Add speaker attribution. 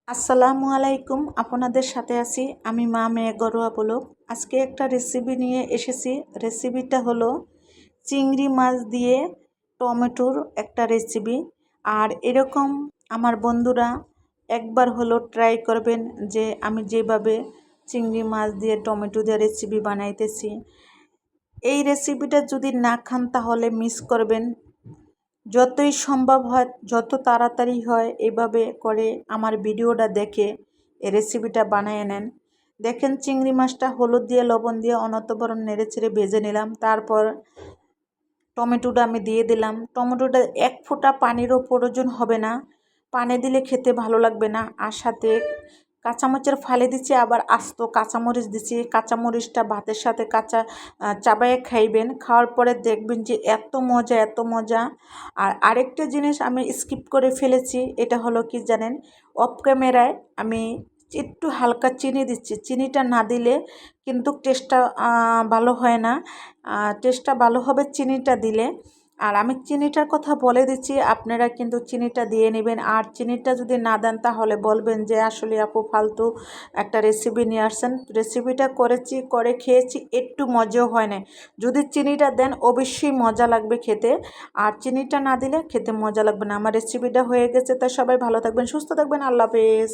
Speaker 1: আসসালামু আলাইকুম। আপনাদের সাথে আছি আমি মা মেয়ে ঘরোয়া ব্লগ। আজকে একটা রেসিপি নিয়ে এসেছি। রেসিপিটা হলো চিংড়ি মাছ দিয়ে টমেটোর একটা রেসিপি। আর এরকম আমার বন্ধুরা একবার হলো ট্রাই করবেন যে আমি যেভাবে চিংড়ি মাছ দিয়ে টমেটো দিয়ে রেসিপি বানাইতেছি। এই রেসিপিটা যদি না খান তাহলে মিস করবেন। যতই সম্ভব হয়, যত তাড়াতাড়ি হয় এভাবে করে আমার ভিডিওটা দেখে এই রেসিপিটা বানিয়ে নেন। দেখেন চিংড়ি মাছটা হলুদ দিয়ে লবণ দিয়ে অনতবরণ নেড়ে চেড়ে ভেজে নিলাম। তারপর টমেটোটা আমি দিয়ে দিলাম। টমেটোটা এক ফোঁটা পানিরও প্রয়োজন হবে না, পানি দিলে খেতে ভালো লাগবে না। আর সাথে কাঁচামরিচের ফালি দিচ্ছি, আবার আস্ত কাঁচামরিচ দিচ্ছি। কাঁচামরিচটা ভাতের সাথে চাবায়ে খাইবেন, খাওয়ার পরে দেখবেন যে এত মজা এত মজা। আর আরেকটা জিনিস আমি স্কিপ করে ফেলেছি, এটা হলো কি জানেন, অফ ক্যামেরায় আমি একটু হালকা চিনি দিচ্ছি। চিনিটা না দিলে কিন্তু টেস্টটা ভালো হয় না। টেস্টটা ভালো হবে চিনিটা দিলে। আর আমি চিনিটার কথা বলে দিচ্ছি, আপনারা কিন্তু চিনিটা দিয়ে নেবেন। আর চিনিটা যদি না দেন তাহলে বলবেন যে আসলে আপু ফালতু একটা রেসিপি নিয়ে আসছেন। রেসিপিটা করেছি, করে খেয়েছি, একটু মজাও হয় না। যদি চিনিটা দেন অবশ্যই মজা লাগবে খেতে, আর চিনিটা না দিলে খেতে মজা লাগবে না। আমার রেসিপিটা হয়ে গেছে, তাই সবাই ভালো থাকবেন, সুস্থ থাকবেন। আল্লাহ হাফেজ।